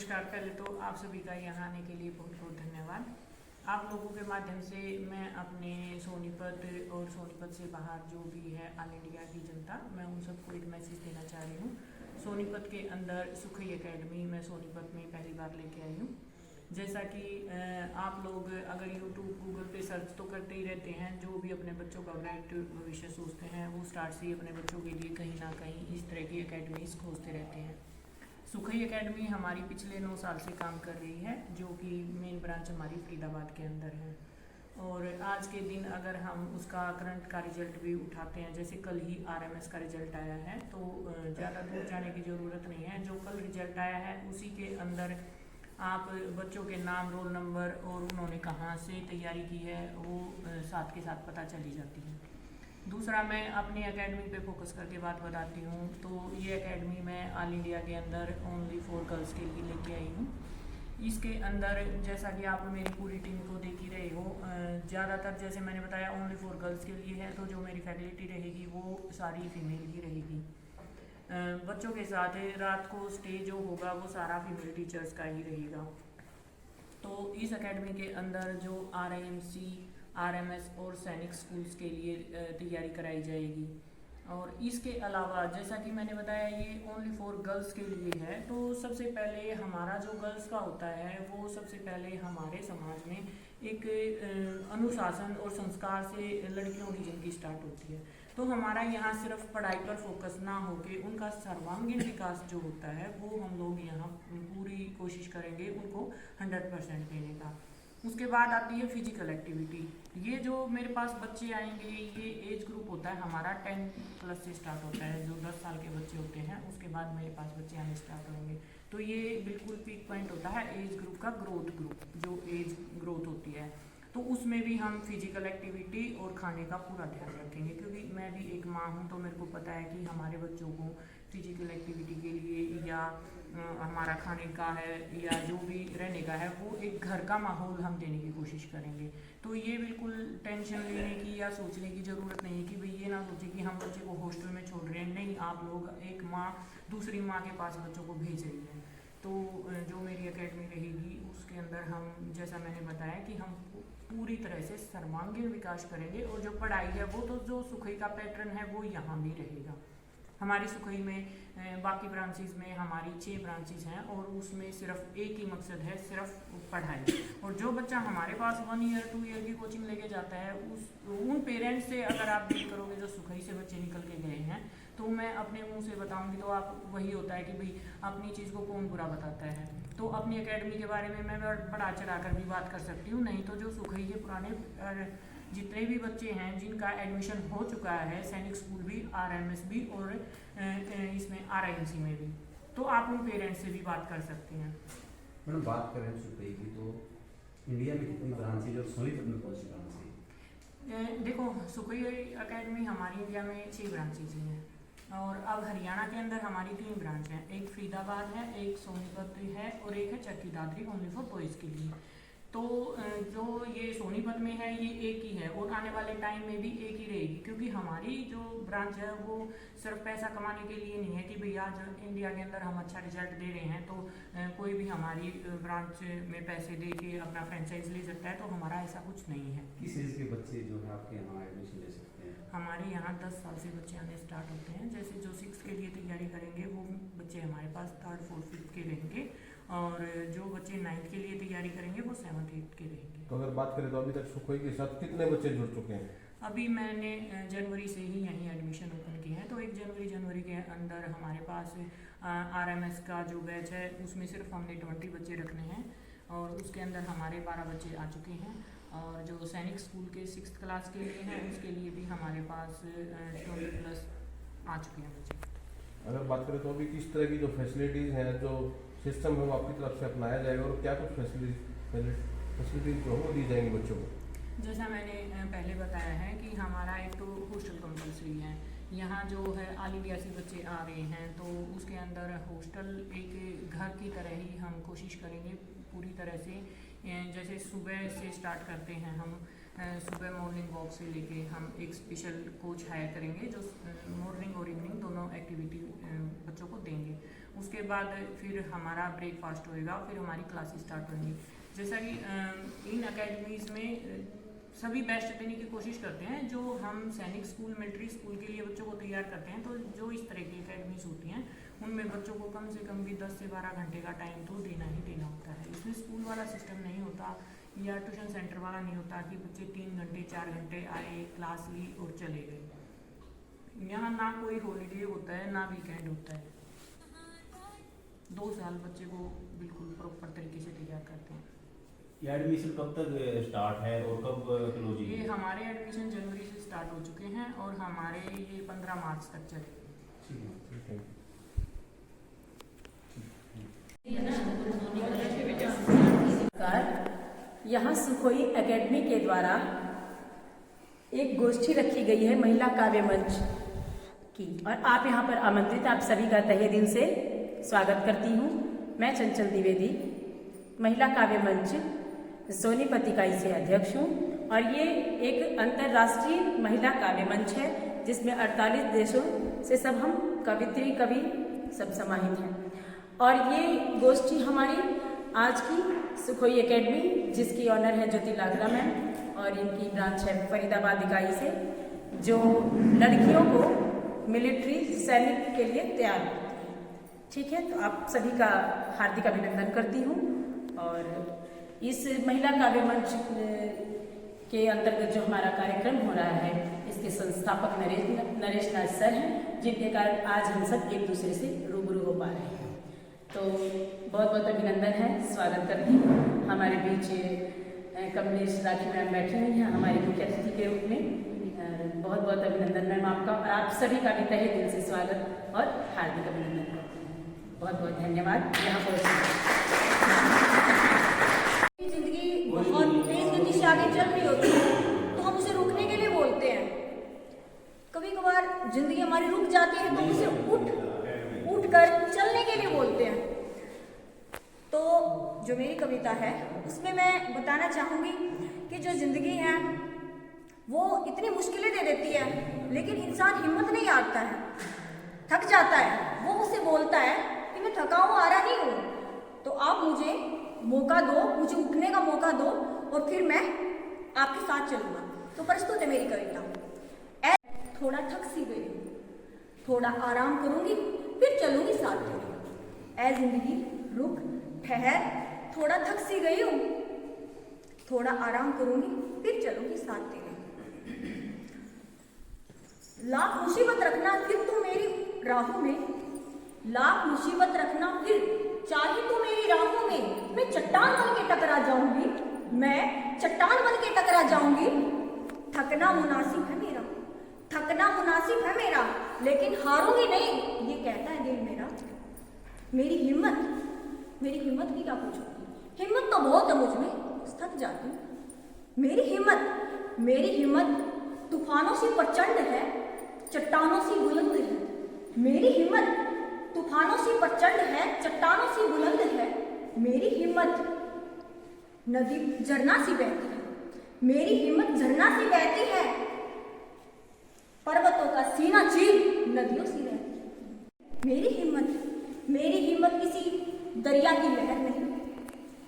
नमस्कार। पहले तो आप सभी का यहाँ आने के लिए बहुत बहुत धन्यवाद। आप लोगों के माध्यम से मैं अपने सोनीपत और सोनीपत से बाहर जो भी है ऑल इंडिया की जनता, मैं उन सबको एक मैसेज देना चाह रही हूँ। सोनीपत के अंदर सुखई एकेडमी मैं सोनीपत में पहली बार लेके आई हूँ। जैसा कि आप लोग अगर यूट्यूब गूगल पे सर्च तो करते ही रहते हैं, जो भी अपने बच्चों का ब्राइट भविष्य सोचते हैं वो स्टार्ट से ही अपने बच्चों के लिए कहीं ना कहीं इस तरह की एकेडमीज खोजते रहते हैं। सुखई एकेडमी हमारी पिछले 9 साल से काम कर रही है, जो कि मेन ब्रांच हमारी फरीदाबाद के अंदर है। और आज के दिन अगर हम उसका करंट का रिजल्ट भी उठाते हैं, जैसे कल ही आरएमएस का रिजल्ट आया है, तो ज़्यादा दूर जाने की ज़रूरत नहीं है। जो कल रिजल्ट आया है उसी के अंदर आप बच्चों के नाम, रोल नंबर और उन्होंने कहाँ से तैयारी की है वो साथ के साथ पता चली जाती है। दूसरा, मैं अपनी एकेडमी पे फोकस करके बात बताती हूँ। तो ये एकेडमी मैं ऑल इंडिया के अंदर ओनली फॉर गर्ल्स के लिए लेके आई हूँ। इसके अंदर जैसा कि आप मेरी पूरी टीम को देख ही रहे हो, ज़्यादातर जैसे मैंने बताया ओनली फॉर गर्ल्स के लिए है, तो जो मेरी फैकल्टी रहेगी वो सारी फीमेल ही रहेगी। बच्चों के साथ रात को स्टे जो होगा वो सारा फीमेल टीचर्स का ही रहेगा। तो इस एकेडमी के अंदर जो RIMC, RMS और सैनिक स्कूल्स के लिए तैयारी कराई जाएगी। और इसके अलावा जैसा कि मैंने बताया ये ओनली फॉर गर्ल्स के लिए है, तो सबसे पहले हमारा जो गर्ल्स का होता है वो सबसे पहले हमारे समाज में एक अनुशासन और संस्कार से लड़कियों की ज़िंदगी स्टार्ट होती है। तो हमारा यहाँ सिर्फ पढ़ाई पर फोकस ना होके उनका सर्वांगीण विकास जो होता है वो हम लोग यहाँ पूरी कोशिश करेंगे उनको 100% देने का। उसके बाद आती है फिजिकल एक्टिविटी। ये जो मेरे पास बच्चे आएंगे, ये एज ग्रुप होता है हमारा 10+ से स्टार्ट होता है। जो 10 साल के बच्चे होते हैं उसके बाद मेरे पास बच्चे आने स्टार्ट होंगे। तो ये बिल्कुल पीक पॉइंट होता है एज ग्रुप का, ग्रोथ ग्रुप जो एज ग्रोथ होती है। तो उसमें भी हम फिजिकल एक्टिविटी और खाने का पूरा ध्यान रखेंगे, क्योंकि मैं भी एक माँ हूँ, तो मेरे को पता है कि हमारे बच्चों को फिजिकल एक्टिविटी के लिए या हमारा खाने का है या जो भी रहने का है वो एक घर का माहौल हम देने की कोशिश करेंगे। तो ये बिल्कुल टेंशन लेने की या सोचने की ज़रूरत नहीं है कि भाई ये ना सोचे कि हम बच्चे को हॉस्टल में छोड़ रहे हैं। नहीं, आप लोग एक माँ दूसरी माँ के पास बच्चों को भेज रही है। तो जो मेरी एकेडमी रहेगी उसके अंदर हम, जैसा मैंने बताया कि हम पूरी तरह से सर्वांगीण विकास करेंगे। और जो पढ़ाई है वो तो जो सुखई का पैटर्न है वो यहाँ भी रहेगा। हमारी सुखई में बाकी ब्रांचेज में हमारी 6 ब्रांचेज हैं और उसमें सिर्फ एक ही मकसद है, सिर्फ पढ़ाई। और जो बच्चा हमारे पास 1 ईयर 2 ईयर की कोचिंग लेके जाता है उन पेरेंट्स से अगर आप डील करोगे जो सुखई से बच्चे निकल के गए हैं, तो मैं अपने मुंह से बताऊंगी तो आप वही होता है कि भाई अपनी चीज़ को कौन बुरा बताता है। तो अपनी एकेडमी के बारे में मैं बढ़ा चढ़ा कर भी बात कर सकती हूँ। नहीं तो जो सुखई के पुराने जितने भी बच्चे हैं जिनका एडमिशन हो चुका है, सैनिक स्कूल भी, RMS भी और इसमें RIMC में भी, तो आप उन पेरेंट्स से भी बात कर सकते हैं। मैडम, बात करें सुखई की तो इंडिया में कितनी ब्रांचेज और सोनीपत में कौन सी ब्रांच है? देखो, सुखई एकेडमी हमारी इंडिया में 6 ब्रांचेज हैं और अब हरियाणा के अंदर हमारी 3 ब्रांच हैं। एक फरीदाबाद है, एक सोनीपत है और एक है चक्की दादरी ओनली फॉर बॉयज़ के लिए। तो जो ये सोनीपत में है ये एक ही है और आने वाले टाइम में भी एक ही रहेगी, क्योंकि हमारी जो ब्रांच है वो सिर्फ पैसा कमाने के लिए नहीं है कि भैया आज इंडिया के अंदर हम अच्छा रिजल्ट दे रहे हैं तो कोई भी हमारी ब्रांच में पैसे दे के अपना फ्रेंचाइज ले सकता है। तो हमारा ऐसा कुछ नहीं है। किस एज के बच्चे जो है आपके यहाँ एडमिशन ले सकते हैं? हमारे यहाँ 10 साल से बच्चे आने स्टार्ट होते हैं। जैसे जो 6 के लिए तैयारी करेंगे वो बच्चे हमारे पास 3rd 4th 5th के रहेंगे और जो बच्चे 9th के लिए तैयारी करेंगे वो 7th 8th के रहेंगे। तो अगर बात करें तो अभी तक सुखई के साथ कितने बच्चे जुड़ चुके हैं? अभी मैंने जनवरी से ही यहीं एडमिशन ओपन किए हैं। तो 1 जनवरी के अंदर हमारे पास RMS का जो बैच है उसमें सिर्फ हमने 20 बच्चे रखने हैं और उसके अंदर हमारे 12 बच्चे आ चुके हैं। और जो सैनिक स्कूल के 6th क्लास के लिए हैं उसके लिए भी हमारे पास 20+ आ चुके हैं बच्चे। अगर बात करें तो अभी किस तरह की जो फैसिलिटीज़ हैं, जो सिस्टम है वो आपकी तरफ से अपनाया जाएगा और क्या कुछ फैसिलिटीज जो हो दी जाएंगी बच्चों को? जैसा मैंने पहले बताया है कि हमारा एक तो हॉस्टल कंपलसरी है। यहाँ जो है ऑल इंडिया से बच्चे आ रहे हैं तो उसके अंदर हॉस्टल एक घर की तरह ही हम कोशिश करेंगे पूरी तरह से। जैसे सुबह से स्टार्ट करते हैं हम सुबह मॉर्निंग वॉक से लेके हम एक स्पेशल कोच हायर करेंगे जो मॉर्निंग और इवनिंग दोनों एक्टिविटी बच्चों को देंगे। उसके बाद फिर हमारा ब्रेकफास्ट होएगा, फिर हमारी क्लासेस स्टार्ट होंगी। जैसा कि इन अकेडमीज़ में सभी बेस्ट देने की कोशिश करते हैं। जो हम सैनिक स्कूल, मिलिट्री स्कूल के लिए बच्चों को तैयार करते हैं, तो जो इस तरह की अकेडमीज होती हैं उनमें बच्चों को कम से कम भी 10 से 12 घंटे का टाइम तो देना ही देना होता है। इसमें स्कूल वाला सिस्टम नहीं होता या ट्यूशन सेंटर वाला नहीं होता कि बच्चे 3 घंटे 4 घंटे आए, क्लास ली और चले गए। यहाँ ना कोई हॉलीडे होता है ना वीकेंड होता है। 2 साल बच्चे को बिल्कुल प्रॉपर तरीके से तैयार करते हैं। ये एडमिशन कब तक स्टार्ट है और कब क्लोजिंग? ये हमारे एडमिशन जनवरी से स्टार्ट हो चुके हैं और हमारे ये 15 मार्च तक चलेंगे। यहाँ सुखोई एकेडमी के द्वारा एक गोष्ठी रखी गई है महिला काव्य मंच की, और आप यहाँ पर आमंत्रित, आप सभी का तहे दिल से स्वागत करती हूँ। मैं चंचल द्विवेदी महिला काव्य मंच सोनीपत इकाई से अध्यक्ष हूँ, और ये एक अंतर्राष्ट्रीय महिला काव्य मंच है जिसमें 48 देशों से सब हम कवित्री कवि सब समाहित हैं। और ये गोष्ठी हमारी आज की सुखोई एकेडमी, जिसकी ऑनर है ज्योति लाखरा मैम, और इनकी ब्रांच है फरीदाबाद इकाई से, जो लड़कियों को मिलिट्री सैनिक के लिए तैयार करती है। ठीक है, तो आप सभी का हार्दिक अभिनंदन करती हूँ। और इस महिला काव्य मंच के अंतर्गत जो हमारा कार्यक्रम हो रहा है, इसके संस्थापक नरेश नाथ सर हैं, जिनके कारण आज हम सब एक दूसरे से रूबरू हो पा रहे हैं। तो बहुत बहुत अभिनंदन है, स्वागत करती हूँ। हमारे बीच कमलेश राठी मैम बैठी हुई हैं हमारे मुख्य अतिथि के रूप में। बहुत बहुत अभिनंदन मैम आपका, और आप सभी का भी तहे दिल से स्वागत और हार्दिक अभिनंदन करती हूँ। बहुत बहुत धन्यवाद। यहाँ पर जिंदगी बहुत तेज गति से आगे चल रही होती है तो हम उसे रोकने के लिए बोलते हैं। कभी कभार जिंदगी हमारी रुक जाती है तो उसे उठ कर चलने के लिए बोलते हैं। तो जो मेरी कविता है उसमें मैं बताना चाहूँगी कि जो जिंदगी है वो इतनी मुश्किलें दे देती है, लेकिन इंसान हिम्मत नहीं हारता है, थक जाता है। वो उसे बोलता है कि मैं थका हुआ आ रहा नहीं हूँ, तो आप मुझे मौका दो, मुझे उठने का मौका दो, और फिर मैं आपके साथ चलूँगा। तो प्रस्तुत है मेरी कविता। थोड़ा थक सी गई, थोड़ा आराम करूँगी, फिर चलूँगी साथ तेरे। ऐ जिंदगी रुक ठहर, थोड़ा थक सी गई हूँ, थोड़ा आराम करूँगी, फिर चलूँगी साथ तेरे। लाख मुसीबत रखना फिर तू मेरी राहों में, लाख मुसीबत रखना फिर चाहे तू मेरी राहों में, मैं चट्टान बन के टकरा जाऊंगी, मैं चट्टान बन के टकरा जाऊंगी। थकना मुनासिब है मेरा, थकना मुनासिब है मेरा, लेकिन हारूंगी नहीं, ये कहता है दिल मेरा। मेरी हिम्मत की क्या पूछोगी? हिम्मत तो बहुत है मुझ में, थक जाती हूँ। मेरी हिम्मत तूफानों से प्रचंड है, चट्टानों से बुलंद है। मेरी हिम्मत तूफानों से प्रचंड है, चट्टानों से बुलंद है। मेरी हिम्मत नदी झरना से बहती है, मेरी हिम्मत झरना से बहती है। पर्वतों का सीना चीर नदियों से बहती है। मेरी हिम्मत किसी दरिया की लहर नहीं,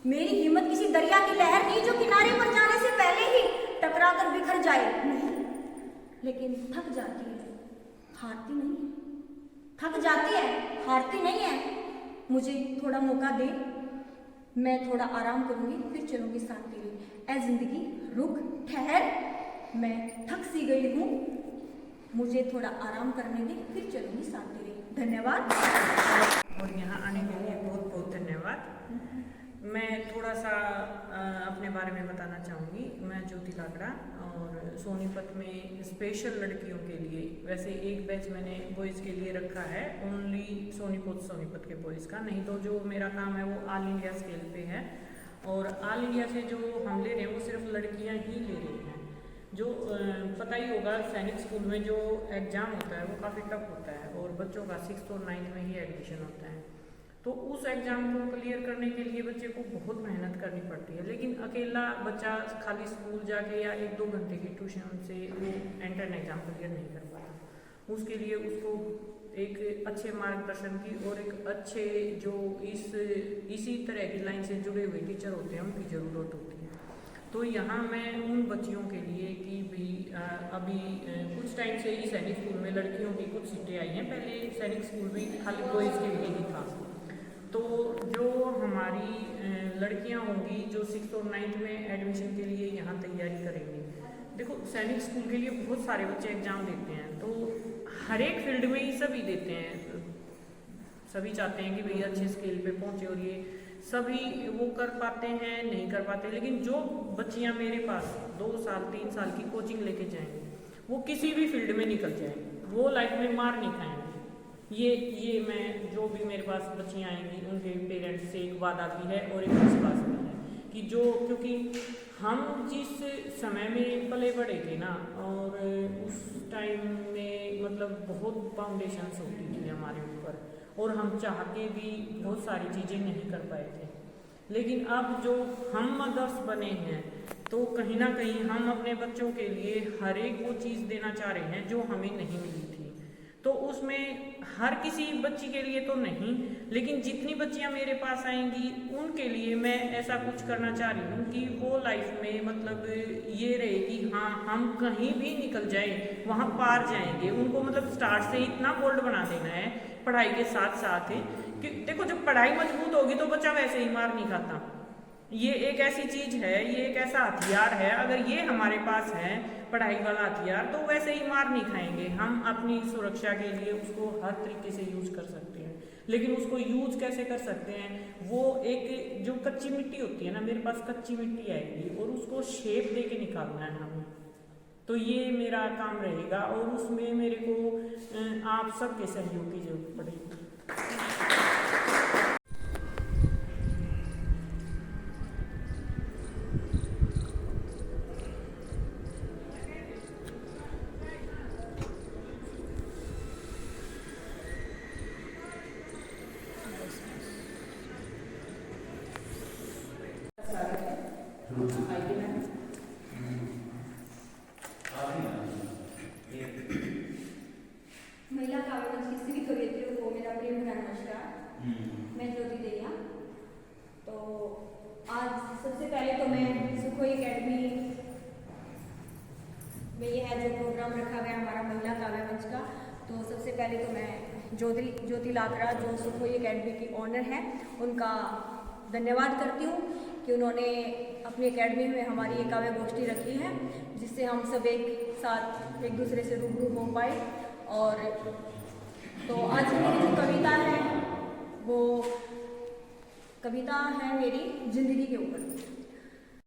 मेरी हिम्मत किसी दरिया की लहर नहीं जो किनारे पर जाने से पहले ही टकरा कर बिखर जाए, नहीं, लेकिन थक जाती है, हारती नहीं है। थक जाती है, हारती नहीं है। मुझे थोड़ा मौका दे, मैं थोड़ा आराम करूंगी, फिर चलूंगी साथ तेरे। ऐ जिंदगी रुक ठहर, मैं थक सी गई हूँ, मुझे थोड़ा आराम करने दे, फिर चलूंगी साथ तेरे। धन्यवाद। और यहाँ आने के लिए बहुत बहुत धन्यवाद। मैं थोड़ा सा अपने बारे में बताना चाहूँगी। मैं ज्योति लाकड़ा, और सोनीपत में स्पेशल लड़कियों के लिए, वैसे एक बैच मैंने बॉयज़ के लिए रखा है, ओनली सोनीपत के बॉयज़ का, नहीं तो जो मेरा काम है वो ऑल इंडिया स्केल पे है। और ऑल इंडिया से जो हम ले रहे हैं वो सिर्फ लड़कियां ही ले रही हैं। जो पता ही होगा सैनिक स्कूल में जो एग्ज़ाम होता है वो काफ़ी टफ होता है, और बच्चों का 6th और 9th में ही एडमिशन होता है। तो उस एग्ज़ाम को क्लियर करने के लिए बच्चे को बहुत मेहनत करनी पड़ती है। लेकिन अकेला बच्चा खाली स्कूल जाके या 1-2 घंटे की ट्यूशन से वो एंट्रेंस एग्ज़ाम क्लियर नहीं कर पाता। उसके लिए उसको एक अच्छे मार्गदर्शन की और एक अच्छे जो इसी तरह की लाइन से जुड़े हुए टीचर होते हैं उनकी ज़रूरत होती है। तो यहाँ मैं उन बच्चियों के लिए कि भाई अभी कुछ टाइम से ही सैनिक स्कूल में लड़कियों की कुछ सीटें आई हैं, पहले सैनिक स्कूल भी खाली बॉयज़ के लिए ही था। तो जो हमारी लड़कियाँ होंगी जो 6th और 9th में एडमिशन के लिए यहाँ तैयारी करेंगी, देखो सैनिक स्कूल के लिए बहुत सारे बच्चे एग्ज़ाम देते हैं, तो हर एक फील्ड में ही सभी देते हैं, सभी चाहते हैं कि भैया अच्छे स्केल पे पहुँचे और ये सभी वो कर पाते हैं, नहीं कर पाते। लेकिन जो बच्चियाँ मेरे पास 2 साल 3 साल की कोचिंग लेके जाएंगी वो किसी भी फील्ड में निकल जाएंगी, वो लाइफ में मार नहीं खाएंगे। ये मैं जो भी मेरे पास बच्चियाँ आएंगी उनके पेरेंट्स से एक वादा भी है और एक विश्वास भी है कि जो, क्योंकि हम जिस समय में पले बड़े थे ना, और उस टाइम में मतलब बहुत फाउंडेशंस होती थी हमारे ऊपर और हम चाह के भी बहुत सारी चीज़ें नहीं कर पाए थे। लेकिन अब जो हम मदर्स बने हैं तो कहीं ना कहीं हम अपने बच्चों के लिए हर एक वो चीज़ देना चाह रहे हैं जो हमें नहीं मिली थी। तो उसमें हर किसी बच्ची के लिए तो नहीं, लेकिन जितनी बच्चियां मेरे पास आएंगी उनके लिए मैं ऐसा कुछ करना चाह रही हूँ कि वो लाइफ में मतलब ये रहे कि हाँ हम कहीं भी निकल जाए वहाँ पार जाएंगे। उनको मतलब स्टार्ट से इतना बोल्ड बना देना है पढ़ाई के साथ साथ कि देखो जब पढ़ाई मजबूत होगी तो बच्चा वैसे ही मार नहीं खाता। ये एक ऐसी चीज़ है, ये एक ऐसा हथियार है, अगर ये हमारे पास है पढ़ाई वाला हथियार तो वैसे ही मार नहीं खाएंगे। हम अपनी सुरक्षा के लिए उसको हर तरीके से यूज कर सकते हैं, लेकिन उसको यूज कैसे कर सकते हैं, वो एक जो कच्ची मिट्टी होती है ना, मेरे पास कच्ची मिट्टी आएगी और उसको शेप दे के निकालना है हमें। तो ये मेरा काम रहेगा और उसमें मेरे को आप सबके सहयोग की जरूरत पड़ेगी। महिला काव्य मंच की सभी कवियत्रियों को मेरा प्रेम भरा नमस्कार। मैं ज्योति दैया। तो आज सबसे पहले तो मैं सुखोई एकेडमी में ये है जो प्रोग्राम रखा गया हमारा महिला काव्य मंच का, तो सबसे पहले तो मैं ज्योति लाकड़ा जो सुखोई एकेडमी की ऑनर है उनका धन्यवाद करती हूँ कि उन्होंने अपनी एकेडमी में हमारी ये काव्य गोष्ठी रखी है, जिससे हम सब एक साथ एक दूसरे से रूबरू हो पाए। और तो आज की मेरी जो कविता है वो कविता है मेरी जिंदगी के ऊपर।